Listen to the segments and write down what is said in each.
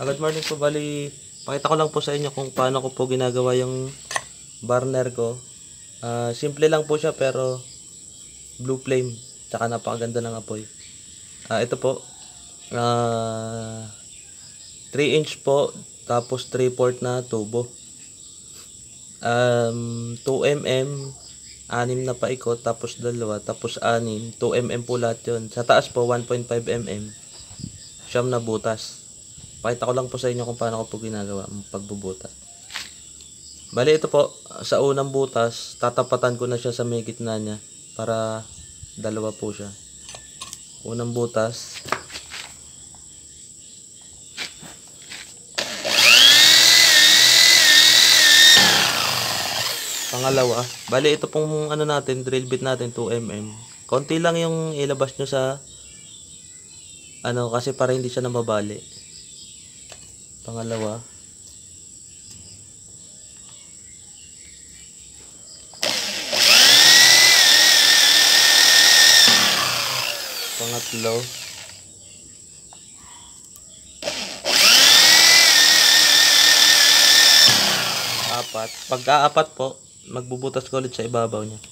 Good morning po. Bali, pakita ko lang po sa inyo kung paano ko po ginagawa yung burner ko. Simple lang po siya pero blue flame. Tsaka napakaganda ng apoy. Ito po. 3 inch po. Tapos 3/4 na tubo. 2 mm. 6 na paikot. Tapos dalawa. Tapos 6. 2 mm po lahat yun. Sa taas po 1.5 mm. 9 na butas. Pakita ko lang po sa inyo kung paano ko po ginagawa ang pagbubutas. Bali ito po, sa unang butas, tatapatan ko na siya sa may gitna niya para dalawa po siya. Unang butas. Pangalawa. Bali ito pong ano natin, drill bit natin 2 mm. Konti lang yung ilabas nyo sa ano kasi para hindi siya nababali. Pangalawa. Pangatlo. Apat. Pagka-apat po, magbubutas ko ulit sa ibabaw niya.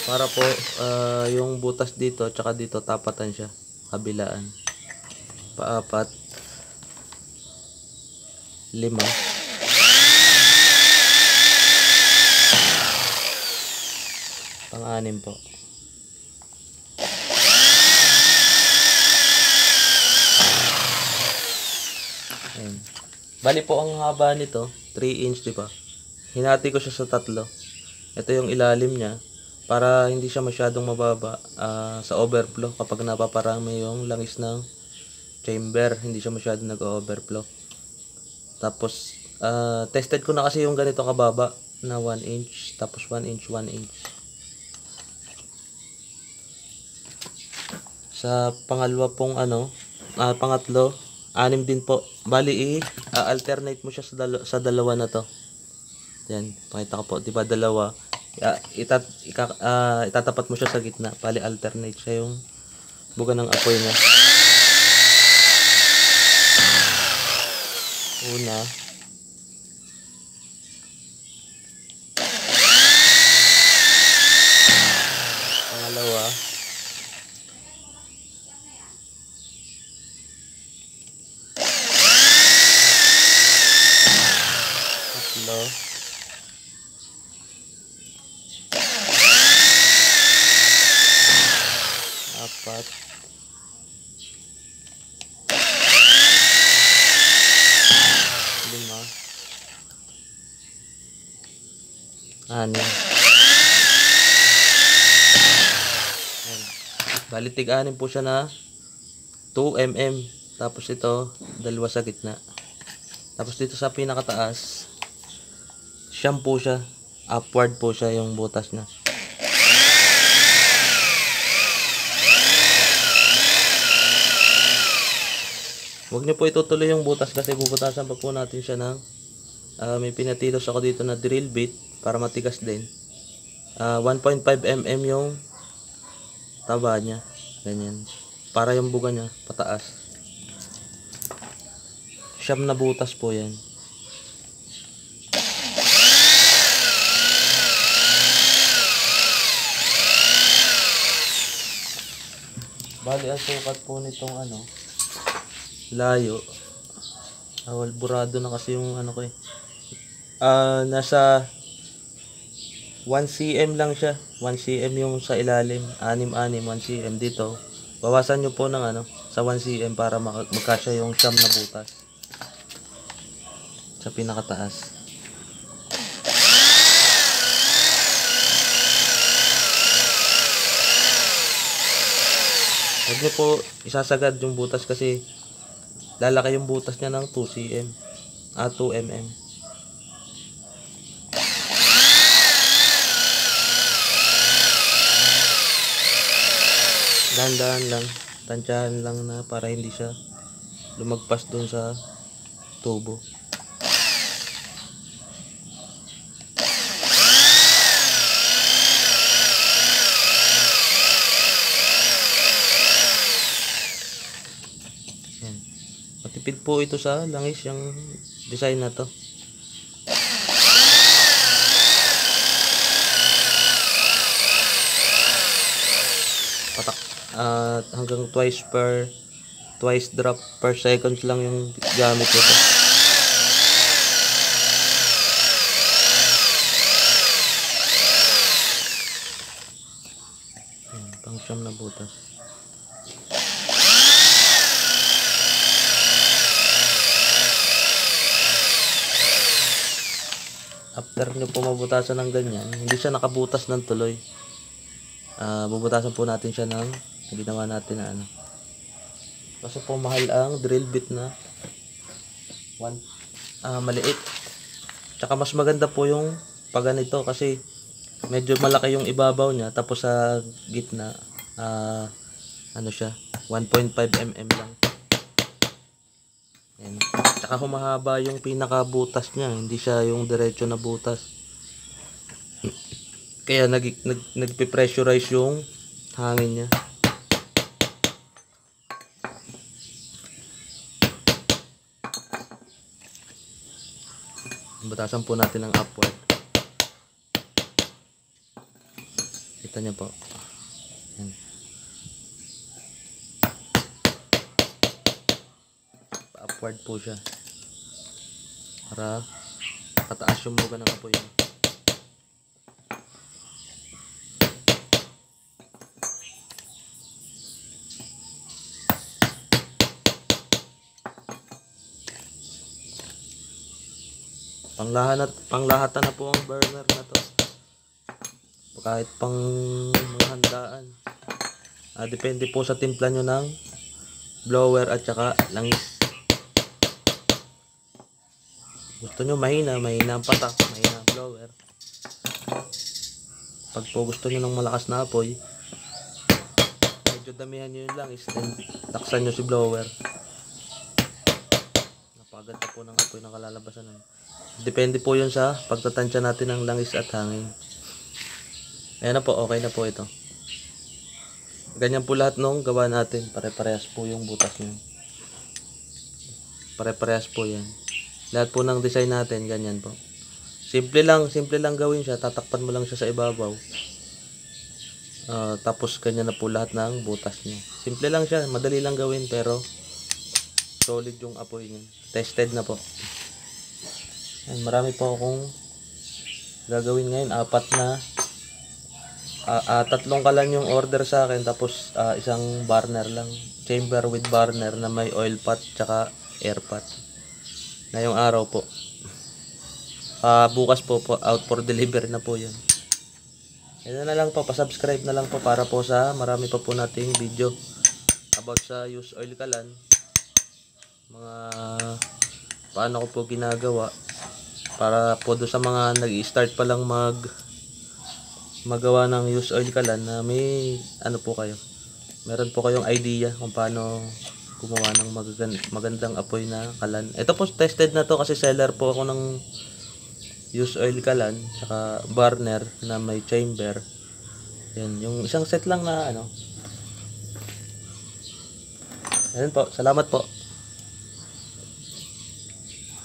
Para po yung butas dito tsaka dito tapatan siya, kabilaan. Paapat. 5. Pang-6 po. Ayan. Bali po ang haba nito, 3 inch, di ba? Hinati ko siya sa 3. Ito yung ilalim niya para hindi siya masyadong mababa sa overflow kapag napaparami yung langis ng chamber, hindi siya masyadong nag-overflow. Tapos tested ko na kasi yung ganito kababa na 1 inch, tapos 1 inch, 1 inch. Sa pangalawa pong pangatlo, 6 din po. Bali alternate mo siya sa dalawa na to. Yan, pakita ko po, 'di ba dalawa? Itatapat mo siya sa gitna, bali alternate siya yung buga ng apoy niya. Una. Pangalawa. Tatlo. Apat. 5. 6. Bali tig-6 po siya na 2 mm. Tapos ito, dalawa sa gitna. Tapos dito sa pinakataas, siyam po siya. Upward po siya yung butas niya. Huwag niyo po itutuloy yung butas kasi bubutasan pa po natin siya ng may pinatilos ako dito na drill bit para matigas din. 1.5 mm yung taba niya. Ganyan. Para yung buga niya pataas. 9 na butas po yan. Bali ang sukat po nitong layo. Burado na kasi yung ko eh. Nasa 1 cm lang siya. 1 cm yung sa ilalim. 6, 1 cm dito. Bawasan nyo po ng sa 1 cm para magkasya yung 9 na butas. Sa pinakataas. Huwag nyo po isasagad yung butas kasi lalaki yung butas niya ng 2 cm. 2 mm. Dahan-dahan lang. Tansyahan lang na para hindi siya lumagpas dun sa tubo. Matipid po ito sa langis yung design na to. Patak hanggang twice drop per second lang yung gamit nito. Pang siyam na butas. After nyo po mabutasan ng ganyan, hindi siya nakabutas ng tuloy. Bubutasan po natin siya ng ginawa natin na ano. Kasi po mahal ang drill bit na maliit. Tsaka mas maganda po yung pag ganito kasi medyo malaki yung ibabaw niya, tapos sa gitna ano siya, 1.5 mm lang. Ayan. Tsaka humahaba yung pinakabutas niya, hindi siya yung diretso na butas. Kaya nagpe-pressurize yung hangin niya. Butasan po natin ng upward. Kita niyo po. Ayan. Upward po siya. Para pataas yung muga ng apoy niya. Panglahatan na po ang burner na to. Kahit pang mga handaan. Depende po sa timpla nyo ng blower at saka langis. Gusto nyo mahina ang patak, mahina ang blower. Pag po gusto nyo ng malakas na apoy, medyo damihan nyo yung langis, then taksan nyo si blower. Napaganda po ng apoy ng kalalabasan. Depende po yun sa pagtatansya natin ng langis at hangin. Ayan na po, okay na po ito. Ganyan po lahat nung gawa natin. Pare-parehas po yung butas nyo. Pare-parehas po yan. Lahat po ng design natin, ganyan po. Simple lang gawin siya. Tatakpan mo lang siya sa ibabaw. Tapos ganyan na po lahat ng butas nyo. Simple lang siya, madali lang gawin, pero solid yung apoy nyo. Tested na po. Ayan, marami po akong gagawin ngayon. Tatlong kalan yung order sa akin, tapos isang burner lang, chamber with burner na may oil pot tsaka air pot. Ngayong araw po, bukas po out for delivery na po yun. Yan na lang po, pasubscribe na lang po para po sa marami pa po nating video about sa use oil kalan, mga paano ko po ginagawa, para po do sa mga nag-i-start pa lang magawa ng use oil kalan, na may ano po kayo, meron po kayong idea kung paano gumawa ng magandang apoy na kalan. Ito po tested na to kasi seller po ako ng use oil kalan saka burner na may chamber. Yan, yung isang set lang na ano. Ayan po, salamat po.